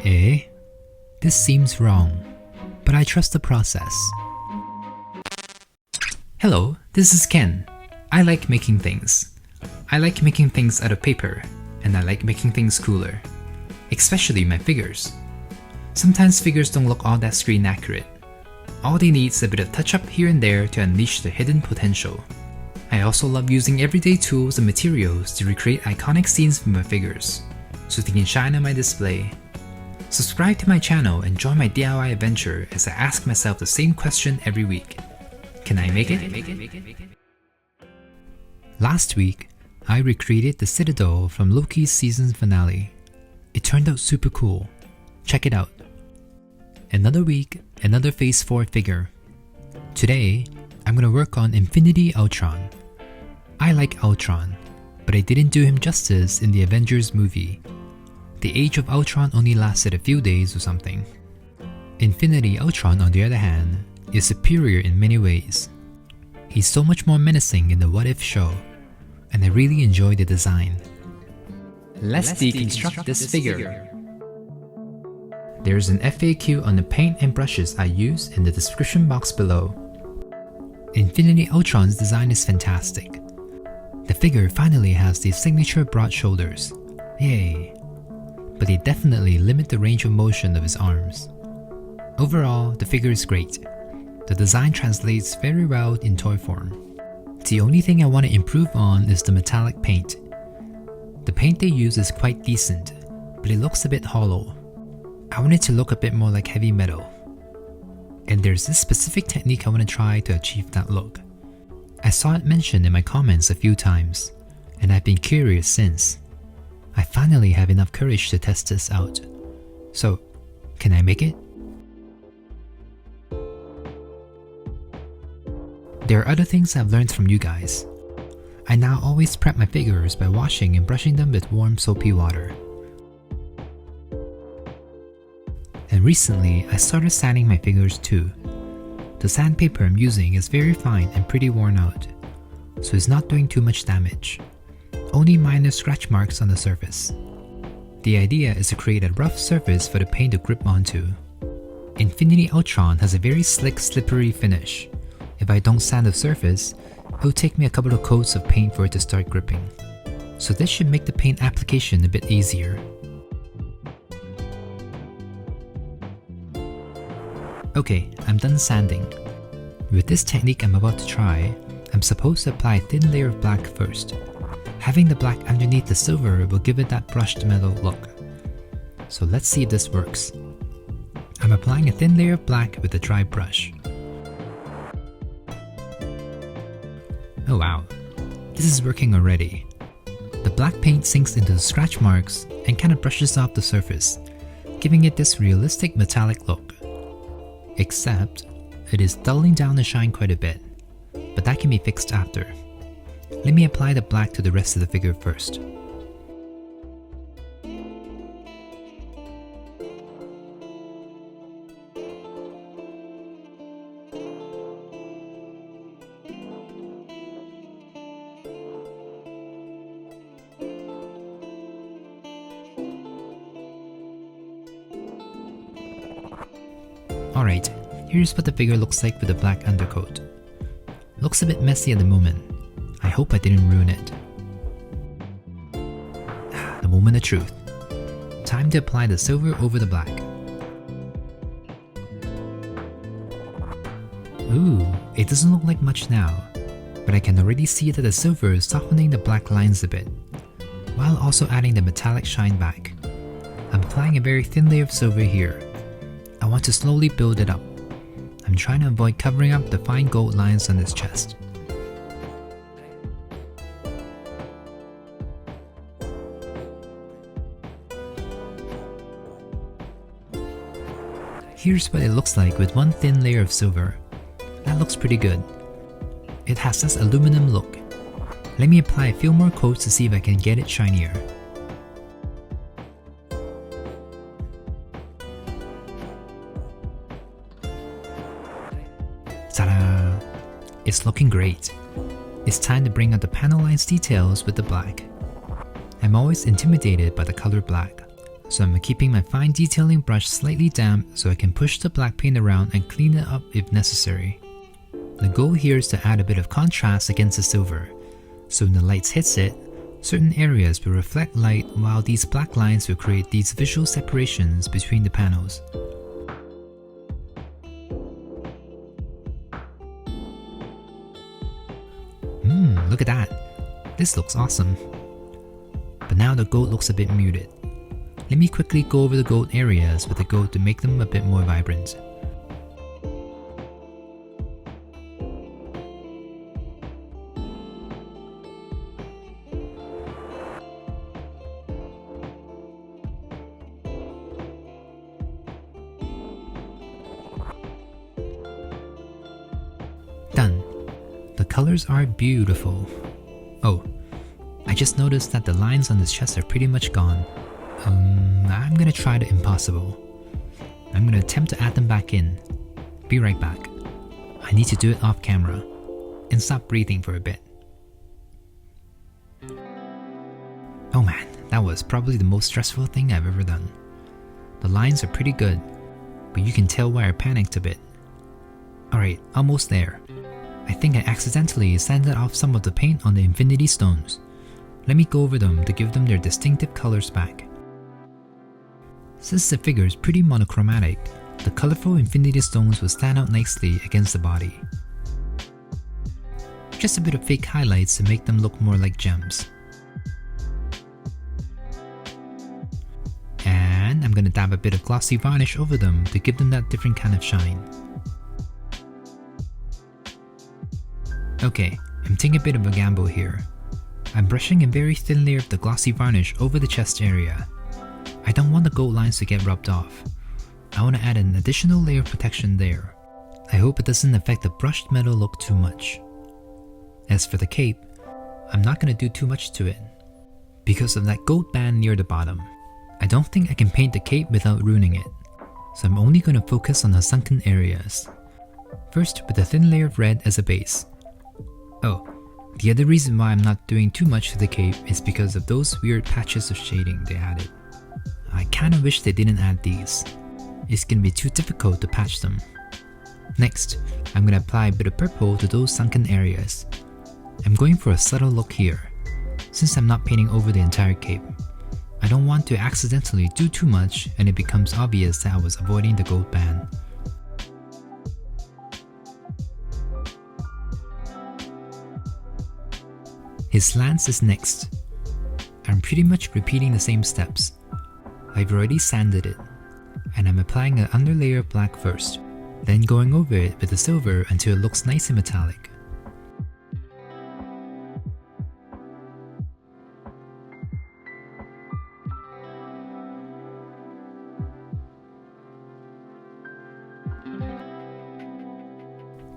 Eh? This seems wrong, but I trust the process. Hello, this is Ken. I like making things. I like making things out of paper, and I like making things cooler. Especially my figures. Sometimes figures don't look all that screen accurate. All they need is a bit of touch up here and there to unleash their hidden potential. I also love using everyday tools and materials to recreate iconic scenes from my figures, so they can shine on my display. Subscribe to my channel and join my DIY adventure as I ask myself the same question every week. Can I make it? Last week, I recreated the Citadel from Loki's season finale. It turned out super cool. Check it out. Another week, another Phase 4 figure. Today, I'm gonna work on Infinity Ultron. I like Ultron, but I didn't do him justice in the Avengers movie. The age of Ultron only lasted a few days or something. Infinity Ultron, on the other hand, is superior in many ways. He's so much more menacing in the What If show, and I really enjoy the design. Let's deconstruct this figure. There's an FAQ on the paint and brushes I use in the description box below. Infinity Ultron's design is fantastic. The figure finally has these signature broad shoulders. Yay! But they definitely limit the range of motion of his arms. Overall, the figure is great. The design translates very well in toy form. The only thing I want to improve on is the metallic paint. The paint they use is quite decent, but it looks a bit hollow. I want it to look a bit more like heavy metal. And there's this specific technique I want to try to achieve that look. I saw it mentioned in my comments a few times, and I've been curious since. I finally have enough courage to test this out. So, can I make it? There are other things I've learned from you guys. I now always prep my figures by washing and brushing them with warm soapy water. And recently, I started sanding my figures too. The sandpaper I'm using is very fine and pretty worn out, so it's not doing too much damage. Only minor scratch marks on the surface. The idea is to create a rough surface for the paint to grip onto. Infinity Ultron has a very slick, slippery finish. If I don't sand the surface, it will take me a couple of coats of paint for it to start gripping. So this should make the paint application a bit easier. Okay, I'm done sanding. With this technique I'm about to try, I'm supposed to apply a thin layer of black first. Having the black underneath the silver will give it that brushed metal look. So let's see if this works. I'm applying a thin layer of black with a dry brush. Oh wow, this is working already. The black paint sinks into the scratch marks and kind of brushes off the surface, giving it this realistic metallic look. Except, it is dulling down the shine quite a bit, but that can be fixed after. Let me apply the black to the rest of the figure first. Alright, here's what the figure looks like with a black undercoat. Looks a bit messy at the moment. I hope I didn't ruin it. The moment of truth. Time to apply the silver over the black. Ooh, it doesn't look like much now, but I can already see that the silver is softening the black lines a bit, while also adding the metallic shine back. I'm applying a very thin layer of silver here. I want to slowly build it up. I'm trying to avoid covering up the fine gold lines on his chest. Here's what it looks like with one thin layer of silver. That looks pretty good. It has this aluminum look. Let me apply a few more coats to see if I can get it shinier. Ta-da! It's looking great. It's time to bring out the panel lines details with the black. I'm always intimidated by the color black. So I'm keeping my fine detailing brush slightly damp so I can push the black paint around and clean it up if necessary. The goal here is to add a bit of contrast against the silver, so when the light hits it, certain areas will reflect light while these black lines will create these visual separations between the panels. Look at that! This looks awesome. But now the gold looks a bit muted. Let me quickly go over the gold areas with the gold to make them a bit more vibrant. Done. The colors are beautiful. Oh, I just noticed that the lines on this chest are pretty much gone. I'm gonna try the impossible. I'm gonna attempt to add them back in. Be right back. I need to do it off camera and stop breathing for a bit. Oh man, that was probably the most stressful thing I've ever done. The lines are pretty good, but you can tell why I panicked a bit. Alright, almost there. I think I accidentally sanded off some of the paint on the Infinity Stones. Let me go over them to give them their distinctive colors back. Since the figure is pretty monochromatic, the colorful Infinity Stones will stand out nicely against the body. Just a bit of fake highlights to make them look more like gems. And I'm gonna dab a bit of glossy varnish over them to give them that different kind of shine. Okay, I'm taking a bit of a gamble here. I'm brushing a very thin layer of the glossy varnish over the chest area. I don't want the gold lines to get rubbed off. I want to add an additional layer of protection there. I hope it doesn't affect the brushed metal look too much. As for the cape, I'm not going to do too much to it. Because of that gold band near the bottom, I don't think I can paint the cape without ruining it. So I'm only going to focus on the sunken areas. First with a thin layer of red as a base. Oh, the other reason why I'm not doing too much to the cape is because of those weird patches of shading they added. I kinda wish they didn't add these. It's gonna be too difficult to patch them. Next, I'm gonna apply a bit of purple to those sunken areas. I'm going for a subtle look here, since I'm not painting over the entire cape. I don't want to accidentally do too much and it becomes obvious that I was avoiding the gold band. His lance is next. I'm pretty much repeating the same steps. I've already sanded it, and I'm applying an underlayer of black first, then going over it with the silver until it looks nice and metallic.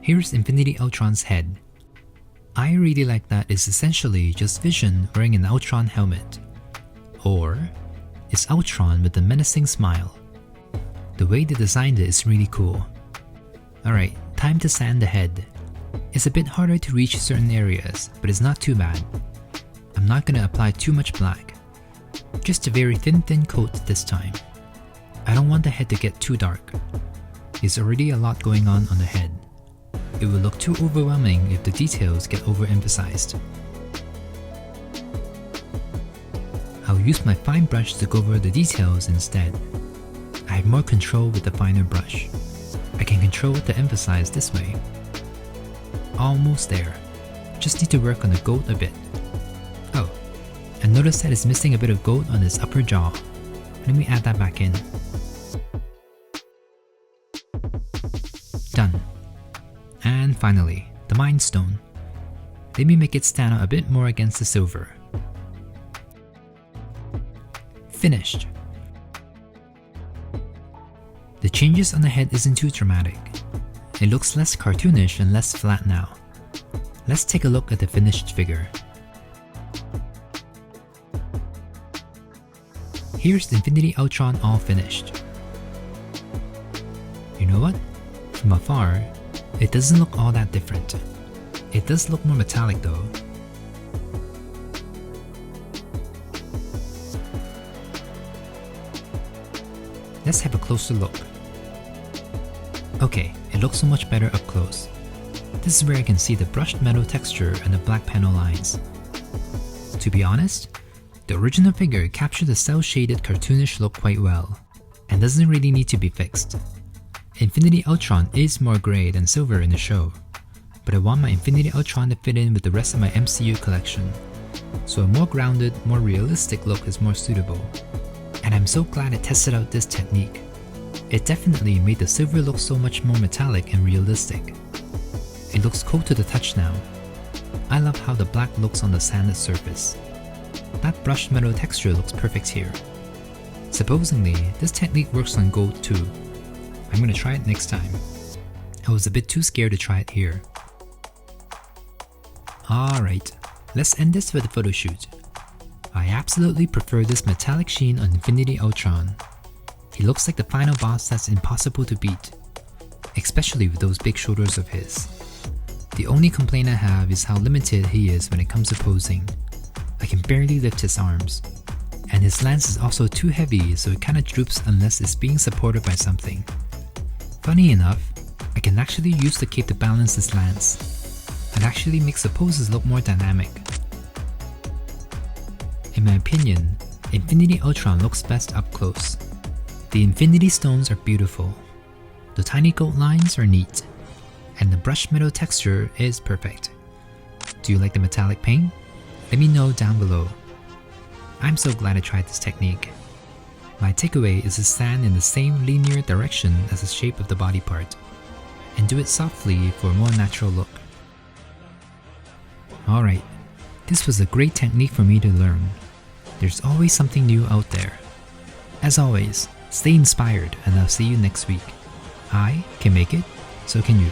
Here's Infinity Ultron's head. I really like that it's essentially just Vision wearing an Ultron helmet. Or, it's Ultron with a menacing smile. The way they designed it is really cool. Alright, time to sand the head. It's a bit harder to reach certain areas, but it's not too bad. I'm not gonna apply too much black. Just a very thin coat this time. I don't want the head to get too dark. There's already a lot going on the head. It will look too overwhelming if the details get overemphasized. I'll use my fine brush to go over the details instead. I have more control with the finer brush. I can control what to emphasize this way. Almost there. Just need to work on the gold a bit. Oh, and notice that it's missing a bit of gold on its upper jaw. Let me add that back in. Done. And finally, the Mind Stone. Let me make it stand out a bit more against the silver. Finished! The changes on the head isn't too dramatic. It looks less cartoonish and less flat now. Let's take a look at the finished figure. Here's the Infinity Ultron all finished. You know what? From afar, it doesn't look all that different. It does look more metallic though. Let's have a closer look. Okay, it looks so much better up close. This is where I can see the brushed metal texture and the black panel lines. To be honest, the original figure captured the cel-shaded cartoonish look quite well, and doesn't really need to be fixed. Infinity Ultron is more grey than silver in the show, but I want my Infinity Ultron to fit in with the rest of my MCU collection, so a more grounded, more realistic look is more suitable. And I'm so glad I tested out this technique. It definitely made the silver look so much more metallic and realistic. It looks cool to the touch now. I love how the black looks on the sanded surface. That brushed metal texture looks perfect here. Supposedly, this technique works on gold too. I'm gonna try it next time. I was a bit too scared to try it here. Alright, let's end this with a photo shoot. I absolutely prefer this metallic sheen on Infinity Ultron. He looks like the final boss that's impossible to beat, especially with those big shoulders of his. The only complaint I have is how limited he is when it comes to posing. I can barely lift his arms. And his lance is also too heavy, so it kinda droops unless it's being supported by something. Funny enough, I can actually use the cape to balance his lance. It actually makes the poses look more dynamic. In my opinion, Infinity Ultron looks best up close. The Infinity Stones are beautiful. The tiny gold lines are neat. And the brushed metal texture is perfect. Do you like the metallic paint? Let me know down below. I'm so glad I tried this technique. My takeaway is to stand in the same linear direction as the shape of the body part, and do it softly for a more natural look. Alright, this was a great technique for me to learn. There's always something new out there. As always, stay inspired and I'll see you next week. I can make it, so can you.